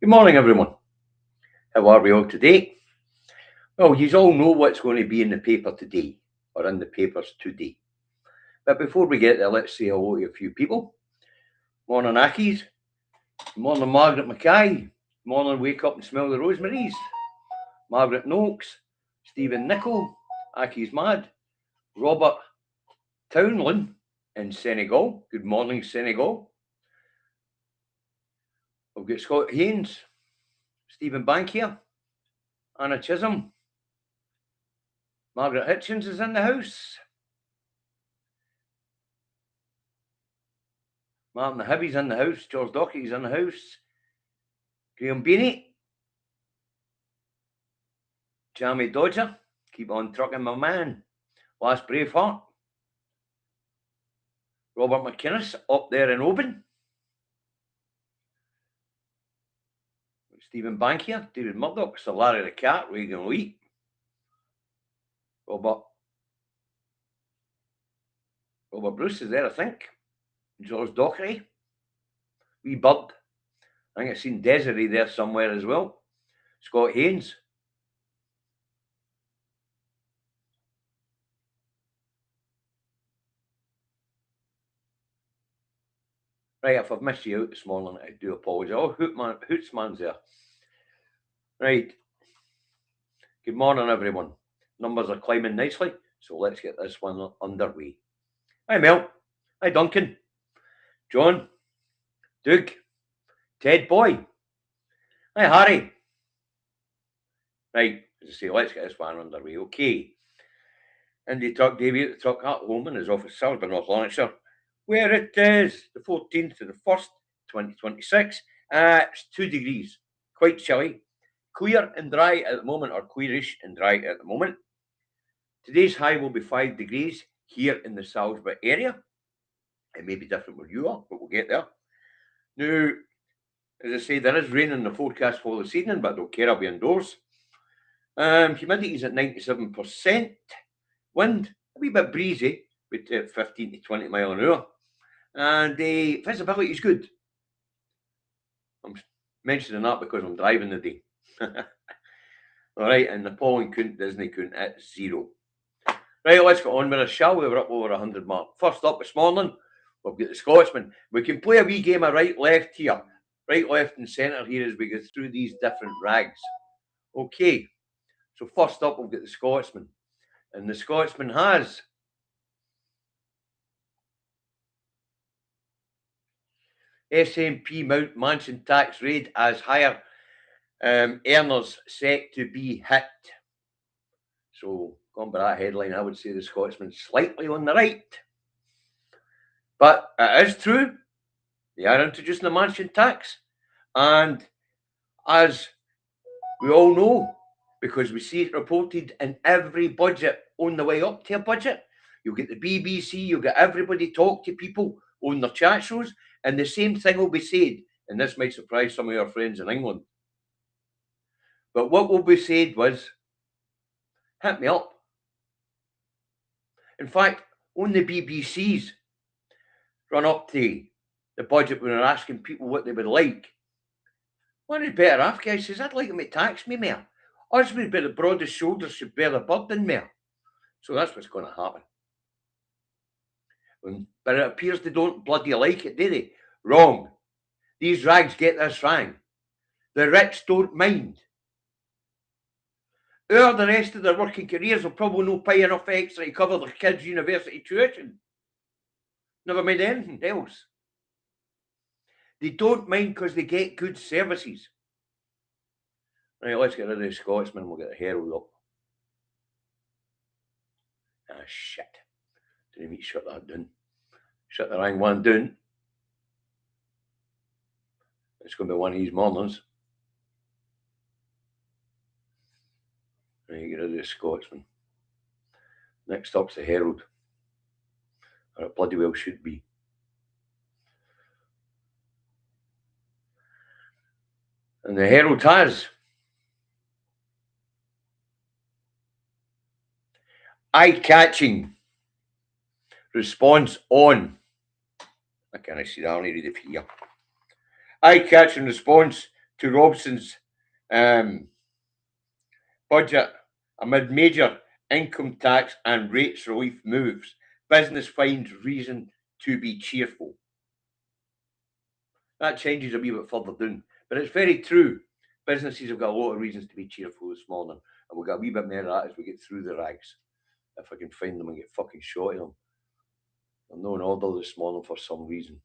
Good morning, everyone. How are we all today? Well, you all know what's going to be in the paper today, or in the papers today. But before we get there, let's say hello to a few people. Morning, Ackies. Morning, Margaret Mackay. Morning, Wake Up and Smell the Rosemaries. Margaret Noakes. Stephen Nichol. Ackies Mad. Robert Townland in Senegal. Good morning, Senegal. We've got Scott Haynes. Stephen Bankier. Anna Chisholm. Margaret Hitchens is in the house. Martin Hibby's in the house. George Docherty's in the house. Graham Beanie. Jamie Dodger. Keep on trucking, my man. Last Braveheart. Robert McInnes up there in Oban. Stephen Bankier. David Murdoch. Sir Larry the Cat. Reagan Lee. Robert Bruce is there, I think. George Docherty. Wee Bird. I think I've seen Desiree there somewhere as well. Scott Haynes. Right, if I've missed you out this morning, I do apologise. Oh, Hootsman's there. Right. Good morning, everyone. Numbers are climbing nicely, so let's get this one underway. Hi, Mel. Hi, Duncan. John. Doug. Ted Boy. Hi, Harry. Right, as I say, let's get this one underway. Okay. Indy Tuck Davy at the Truck Hut home in his office, Salisbury, North Lanarkshire, where it is the 14th to the 1st, 2026. It's 2 degrees, quite chilly, clear and dry at the moment, or clearish and dry at the moment. Today's high will be 5 degrees here in the Salisbury area. It may be different where you are, but we'll get there. Now, as I say, there is rain in the forecast for this evening, but I don't care, I'll be indoors. Humidity is at 97%. Wind, a wee bit breezy, with 15 to 20 mile an hour. And visibility is good. I'm mentioning that because I'm driving today. All right, and Napoleon couldn't, Disney couldn't, at 0. Right, let's get on with it, shall we? We're up over 100 mark. First up this morning, we've got the Scotsman. We can play a wee game of right-left here. Right, left and centre here as we go through these different rags. Okay, so first up we've got the Scotsman. And the Scotsman has SNP Mansion tax rate as higher earners set to be hit. So, going by that headline, I would say the Scotsman slightly on the right. But it is true, they are introducing the mansion tax. And as we all know, because we see it reported in every budget on the way up to a budget, you'll get the BBC, you'll get everybody talk to people on their chat shows, and the same thing will be said. And this might surprise some of your friends in England. But what will be said was, hit me up. In fact, on the BBC's run up to the budget when they're asking people what they would like, one of the better off guys says, I'd like them to tax me more. Us with the broadest shoulders should bear the burden more. So that's what's going to happen. But it appears they don't bloody like it, do they? Wrong. These rags get this wrong. The rich don't mind. Or the rest of their working careers will probably not pay enough extra to cover their kids' university tuition. Never mind anything else. They don't mind because they get good services. Right, let's get rid of the Scotsman and we'll get the Herald up. Ah, shit. Didn't need to shut that down. Shut the wrong one down. It's going to be one of these mornings. Right, get rid of the Scotsman. Next up's the Herald. Or it bloody well should be. And the Herald has eye-catching response on. I can't see that, I only read it here. Eye-catching response to Robson's budget amid major income tax and rates relief moves. Business finds reason to be cheerful. That changes a wee bit further down, but it's very true. Businesses have got a lot of reasons to be cheerful this morning, and we'll get a wee bit more of that as we get through the rags. If I can find them and get fucking shot of them. I'm not in order this morning for some reason.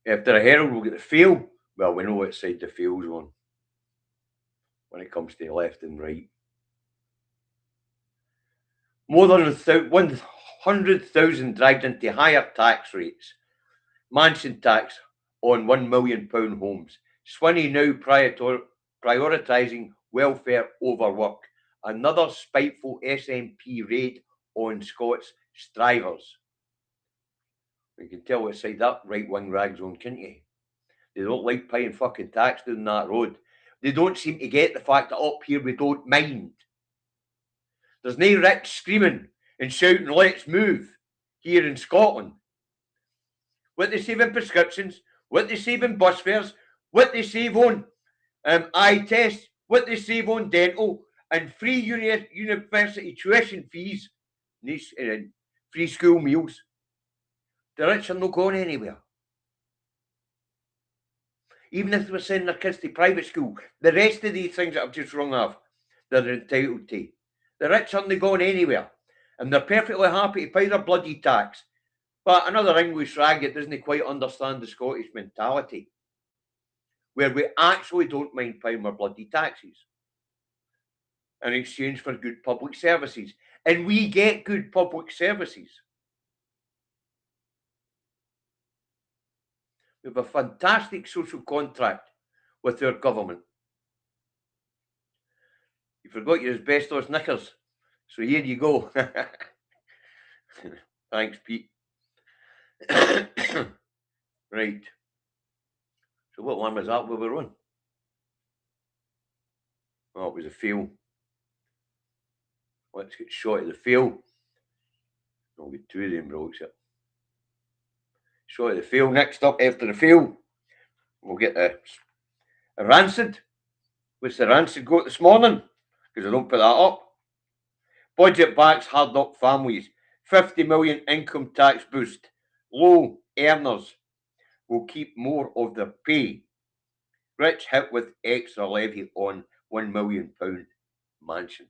After a Herald, we'll get the Fail. Well, we know what side the Fail's on when it comes to left and right. More than 100,000 dragged into higher tax rates. Mansion tax on £1 million homes. Swinney now prioritising welfare over work. Another spiteful SNP raid on Scots strivers. You can tell what side that right-wing rag's on, can't you? They don't like paying fucking tax down that road. They don't seem to get the fact that up here we don't mind. There's no rich screaming and shouting, let's move, here in Scotland. What they save in prescriptions, what they save in bus fares, what they save on eye tests, what they save on dental, and free university tuition fees, and free school meals. The rich are not going anywhere. Even if they were sending their kids to private school, the rest of these things that I've just rung off, they're entitled to. The rich aren't going anywhere. And they're perfectly happy to pay their bloody tax. But another English rag that doesn't quite understand the Scottish mentality, where we actually don't mind paying our bloody taxes in exchange for good public services. And we get good public services. We have a fantastic social contract with our government. You forgot your asbestos knickers. So here you go. Thanks, Pete. Right. So what one was that we were on? Oh, it was a Fail. Let's get shot at the Fail. I'll get two of them blokes up. Shot at the Fail. Next up after the Fail, we'll get a Rancid. What's the Rancid got this morning? Because I don't put that up. Budget backs hard up families. 50 million income tax boost. Low earners will keep more of their pay. Rich hit with extra levy on £1 million mansions.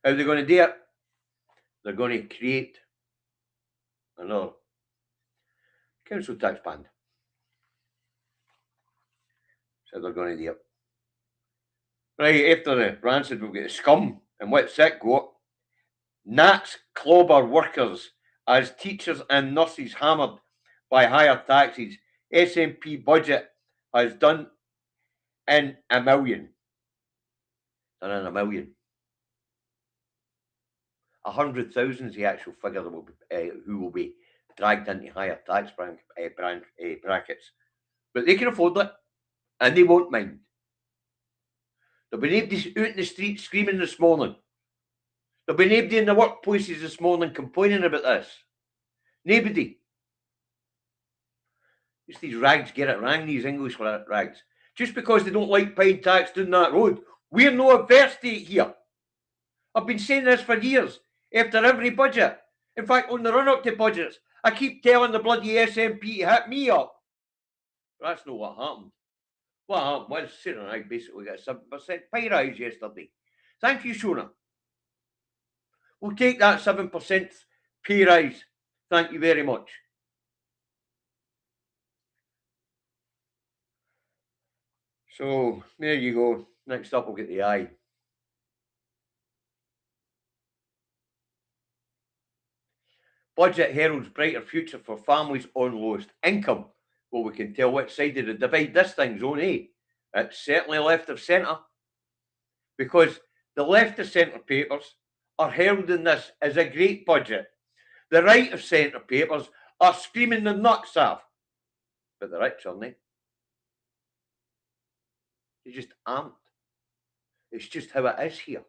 How are they going to do it? They're going to create another council tax band. So they're going to do it. Right, after the Rancid, we'll get the Scum. And what's that got? Nats clobber workers as teachers and nurses hammered by higher taxes. SNP budget has done in a million. Done in a million. 100,000 is the actual figure that will be, who will be dragged into higher tax brackets. But they can afford it, and they won't mind. There'll be nobody out in the street screaming this morning. There'll be nobody in the workplaces this morning complaining about this. Nobody. Just these rags get it wrong, these English rags. Just because they don't like paying tax down that road. We're no averse to it here. I've been saying this for years, after every budget. In fact, on the run-up to budgets, I keep telling the bloody SNP to hit me up. That's not what happened. What happened was Sarah and I basically got a 7% pay rise yesterday. Thank you, Shona. We'll take that 7% pay rise. Thank you very much. So, there you go. Next up, we'll get the eye. Budget heralds brighter future for families on lowest income. Well, we can tell which side of the divide this thing's on, eh? It's certainly left of centre. Because the left of centre papers are heralding this as a great budget. The right of centre papers are screaming the nuts off. But the rich aren't they? They just aren't. It's just how it is here.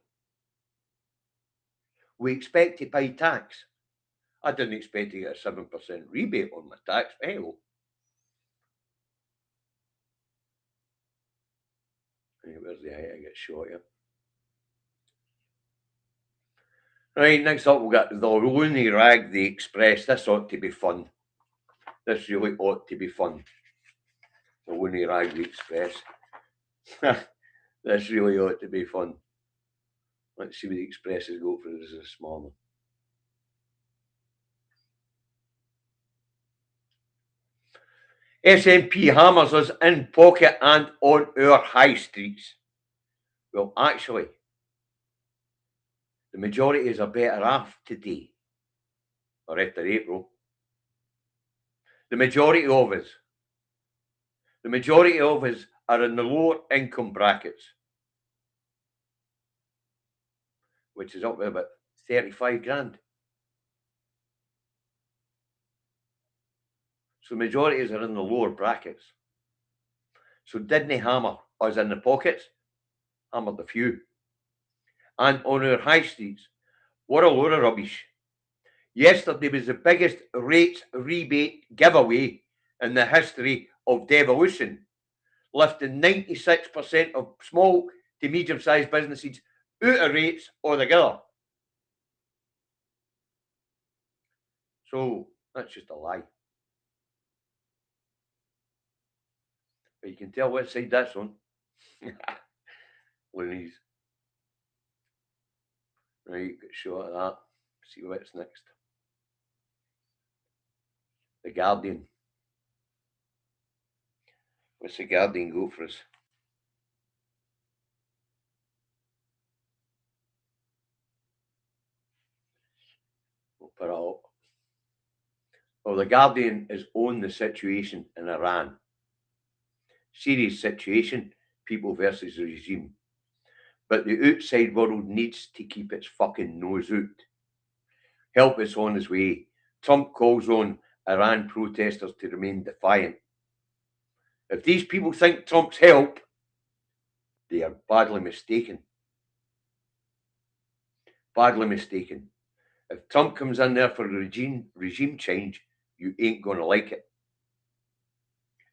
We expect to pay tax. I didn't expect to get a 7% rebate on my tax. Hey, well. Where's the height I get shot here? Right, next up we've got the Looney Rag, the Express. This ought to be fun. This really ought to be fun. The Looney Rag, the Express. This really ought to be fun. Let's see what the Express has got for us this morning. SNP hammers us in pocket and on our high streets. Well, actually, the majorities are better off today, or after April. The majority of us are in the lower income brackets, which is up to about 35 grand. So the majorities are in the lower brackets. So didn't they hammer us in the pockets? Hammered a few. And on our high streets, what a load of rubbish. Yesterday was the biggest rates rebate giveaway in the history of devolution, lifting 96% of small to medium-sized businesses out of rates altogether. So that's just a lie. But you can tell what side that's on. Loonies. Right, get a shot of that. See what's next. The Guardian. What's the Guardian go for us? We'll put it up. Well, the Guardian is on the situation in Iran. Serious situation, people versus regime. But the outside world needs to keep its fucking nose out. Help is on its way. Trump calls on Iran protesters to remain defiant. If these people think Trump's help, they are badly mistaken. Badly mistaken. If Trump comes in there for regime change, you ain't going to like it.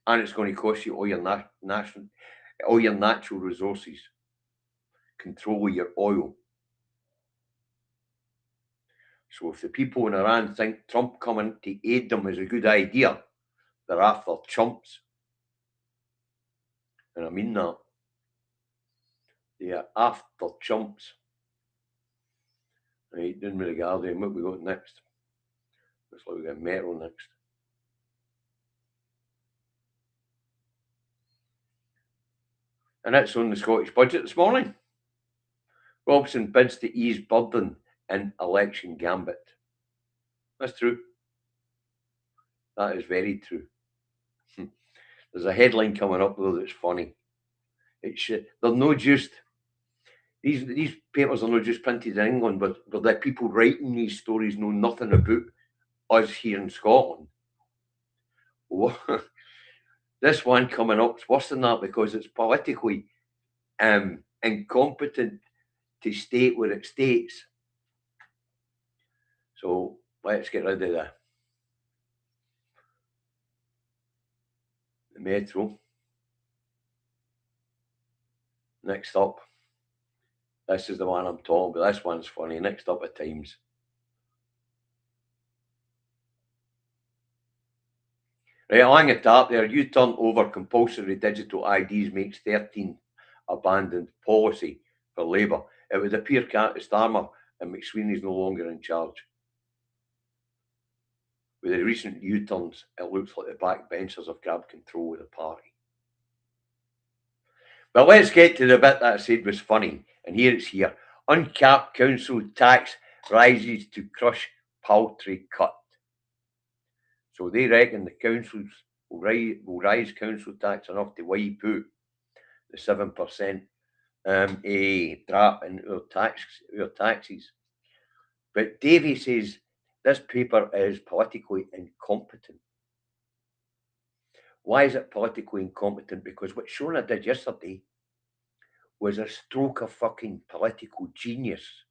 And it's going to cost you all your natural resources. Control your oil. So if the people in Iran think Trump coming to aid them is a good idea, they're after chumps. And I mean that. They are after chumps. Right, done with the Guardian. What we got next? Looks like we got Metro next. And it's on the Scottish budget this morning. Robson bids to ease burden in election gambit. That's true. That is very true. There's a headline coming up though that's funny. They're not just these papers are not just printed in England, but the people writing these stories know nothing about us here in Scotland. This one coming up is worse than that because it's politically incompetent to state what it states. So let's get rid of the Metro. Next up, this is the one I'm talking about. This one's funny. Next up at Times. Right, along the top there, U-turn over compulsory digital IDs makes 13 abandoned policy for Labour. It would appear Starmer and McSweeney's no longer in charge. With the recent U-turns, it looks like the backbenchers have grabbed control of the party. But let's get to the bit that I said was funny, and here it's here. Uncapped council tax rises to crush paltry cut. So they reckon the councils will rise council tax enough to wipe out the 7% a drop in our taxes. But Davies says this paper is politically incompetent. Why is it politically incompetent? Because what Shona did yesterday was a stroke of fucking political genius.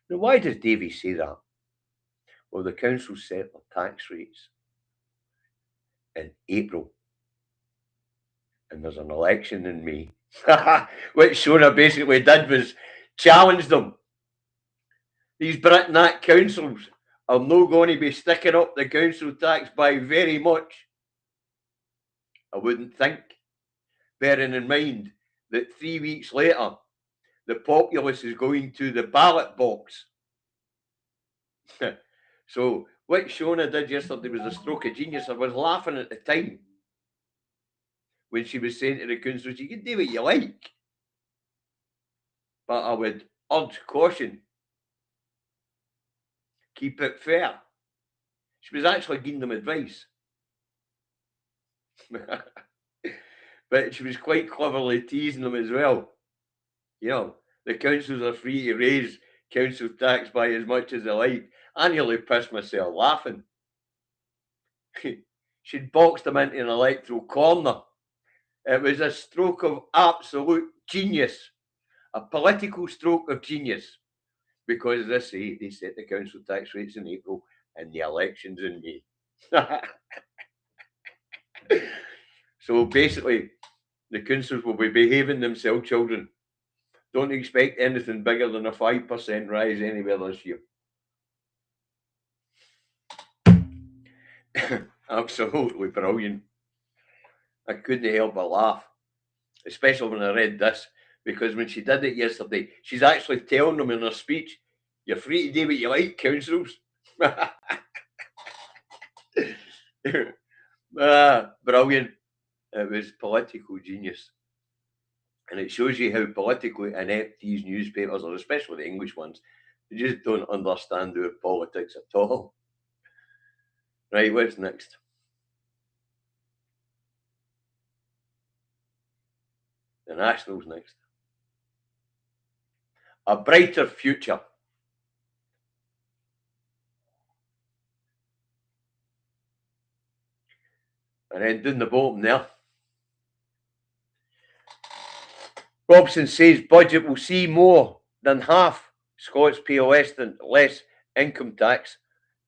Now, why does Davies say that? Well, the council set their tax rates in April, and there's an election in May. What Shona basically did was challenge them. These Britain Act councils are not going to be sticking up the council tax by very much, I wouldn't think, bearing in mind that 3 weeks later, the populace is going to the ballot box. So what Shona did yesterday was a stroke of genius. I was laughing at the time when she was saying to the councillors, you can do what you like, but I would urge caution. Keep it fair. She was actually giving them advice. But she was quite cleverly teasing them as well. You know, the councils are free to raise council tax by as much as they like. I nearly pissed myself laughing. She'd boxed them into an electoral corner. It was a stroke of absolute genius, a political stroke of genius, because as I say, they set the council tax rates in April and the elections in May. So basically, the councils will be behaving themselves, children. Don't expect anything bigger than a 5% rise anywhere this year. Absolutely brilliant. I couldn't help but laugh, especially when I read this, because when she did it yesterday, she's actually telling them in her speech, you're free to do what you like, councillors. Brilliant. It was political genius. And it shows you how politically inept these newspapers are, especially the English ones. They just don't understand our politics at all. Right, what's next? The National's next. A brighter future. And then down the bottom there, Robson says budget will see more than half Scots pay less income tax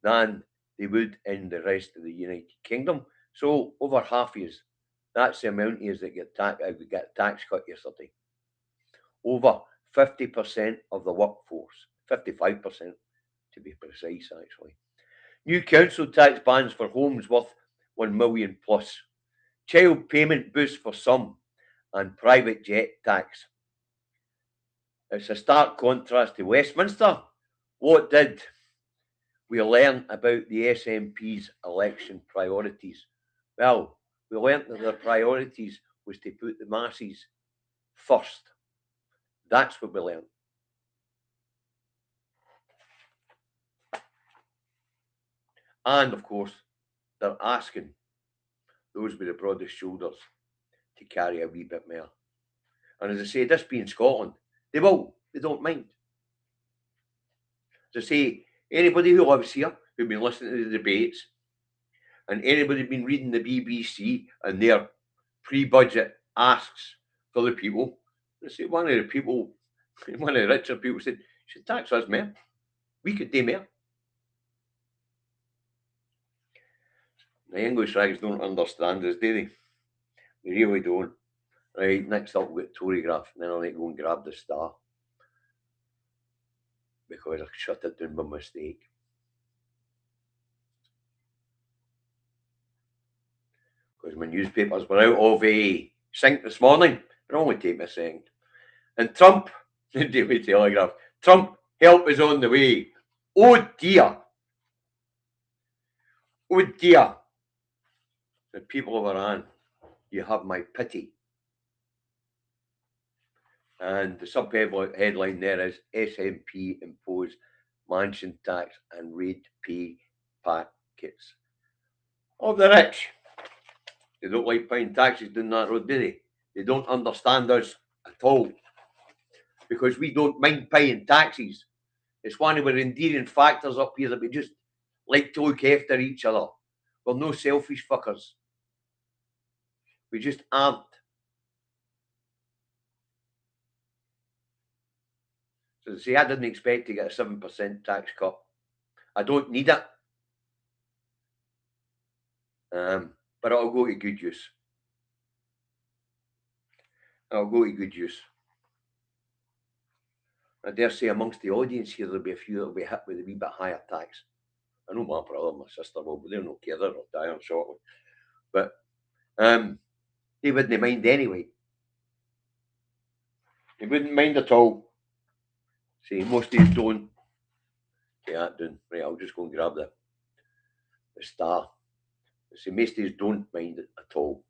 than they would in the rest of the United Kingdom. So over half years, that's the amount is that get a tax cut yesterday. Over 50% of the workforce, 55% to be precise, actually. New council tax bans for homes worth 1 million plus. Child payment boost for some and private jet tax. It's a stark contrast to Westminster. What did we learn about the SNP's election priorities? Well, we learned that their priorities was to put the masses first. That's what we learned. And of course, they're asking those with the broadest shoulders to carry a wee bit more. And as I say, this being Scotland, they will. They don't mind. As I say, anybody who lives here, who's been listening to the debates, and anybody been reading the BBC and their pre-budget asks for the people, they say one of the richer people said, should tax us more. We could do more. The English rags don't understand this, do they? They really don't. Right, next up we've got Torygraph, and then I'll need to go and grab the Star. Because I shut it down by mistake. Because my newspapers were out of sync this morning. It only take me a second. And Trump, the Daily Telegraph, Trump, help is on the way. Oh dear. Oh dear. The people of Iran, you have my pity. And the sub-headline there is SNP impose mansion tax and raid pay packets of the rich. They don't like paying taxes down that road, do they? They don't understand us at all. Because we don't mind paying taxes. It's one of our endearing factors up here that we just like to look after each other. We're no selfish fuckers. We just aren't. So see, I didn't expect to get a 7% tax cut. I don't need it. But it'll go to good use. It'll go to good use. I dare say amongst the audience here, there'll be a few that'll be hit with a wee bit higher tax. I know my brother and my sister will, but they're not care, they'll die on shortly. But they wouldn't mind anyway. They wouldn't mind at all. See, most of these don't. Get that done. Right, I'll just go and grab the star. See, most of these don't mind it at all.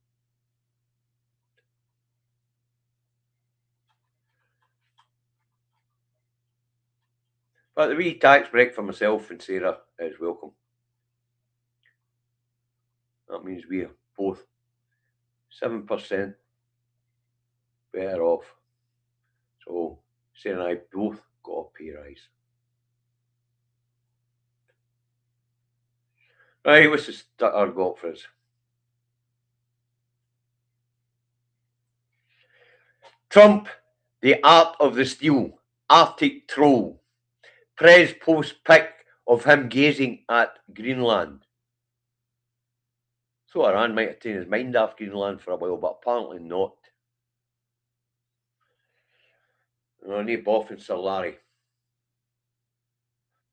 But the wee tax break for myself and Sarah is welcome. That means we're both 7% better off. So Sarah and I both got a pay rise. Right, what's the stutter got for us? Trump, the art of the steal, Arctic troll. Prez post pic of him gazing at Greenland. So Iran might have taken his mind off Greenland for a while, but apparently not. No, no boffin, Sir Larry.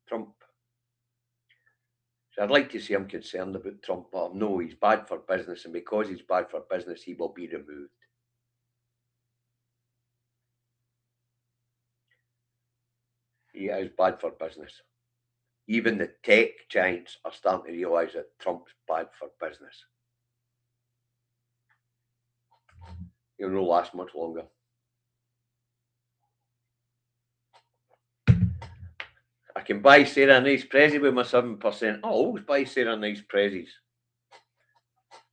Trump. So I'd like to see him concerned about Trump, but no, he's bad for business, and because he's bad for business, he will be removed. He is bad for business. Even the tech giants are starting to realise that Trump's bad for business. He'll not last much longer. I can buy Sarah a nice pressie with my 7%. I'll always buy Sarah nice prezzies.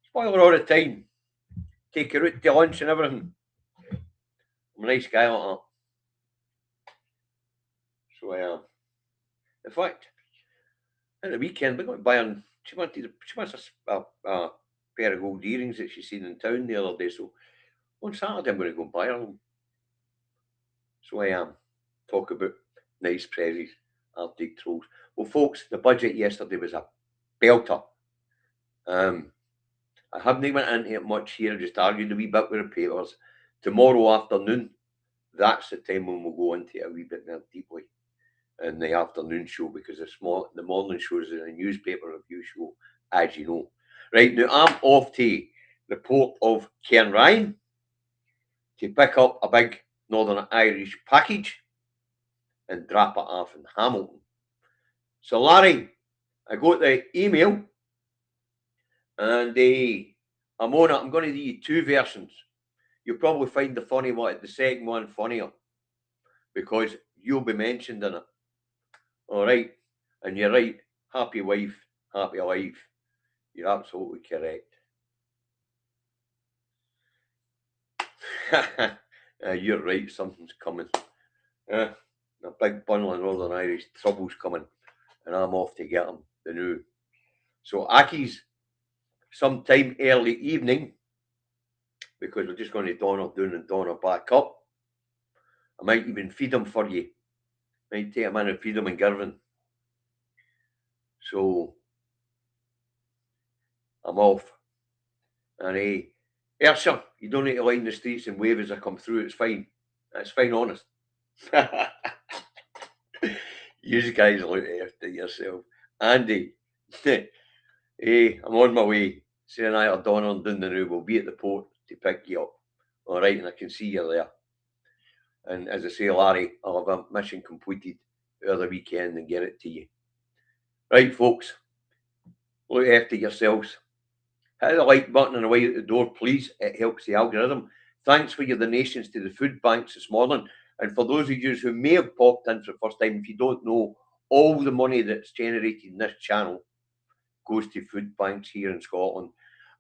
Spoil her all the time. Take her out to lunch and everything. I'm a nice guy like that. So I am. In fact, at the weekend, we're going to buy her. She wants a pair of gold earrings that she's seen in town the other day. So on Saturday, I'm going to go buy her them. So I am. Talk about nice prezzies. Arctic trolls. Well, folks, the budget yesterday was a belter. I haven't went into it much here. I just argued a wee bit with the papers. Tomorrow afternoon, that's the time when we'll go into it a wee bit more deeply in the afternoon show, because the morning show is a newspaper review show, as you know. Right, now I'm off to the port of Cairnryan to pick up a big Northern Irish package and drop it off in Hamilton. So, Larry, I got the email and I'm on it. I'm going to do you two versions. You'll probably find the second one funnier, because you'll be mentioned in it. All right. And you're right. Happy wife, happy life. You're absolutely correct. You're right. Something's coming. A big bundle of Northern Irish trouble's coming, and I'm off to get them. The new. So Aki's sometime early evening, because we're just going to don her down and don her back up. I might even feed them for you. Might take them in and feed them in Girvan. So I'm off. And Ersha, you don't need to line the streets and wave as I come through. It's fine. It's fine, honest. You guys look after yourself. Andy, I'm on my way. Sarah and I are down the new. We'll be at the port to pick you up. All right, and I can see you there. And as I say, Larry, I'll have a mission completed over the weekend and get it to you. Right, folks, look after yourselves. Hit the like button and away at the door, please. It helps the algorithm. Thanks for your donations to the food banks this morning. And for those of you who may have popped in for the first time, if you don't know, all the money that's generated in this channel goes to food banks here in Scotland.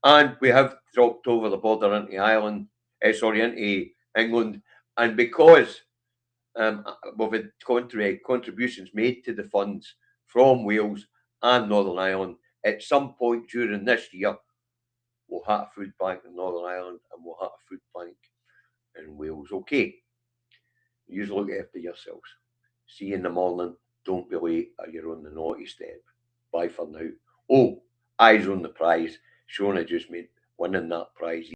And we have dropped over the border into into England. And because we've had contributions made to the funds from Wales and Northern Ireland, at some point during this year, we'll have a food bank in Northern Ireland and we'll have a food bank in Wales. Okay. You look after yourselves. See you in the morning. Don't be late or you're on the naughty step. Bye for now. Oh, eyes on the prize. Shona just made winning that prize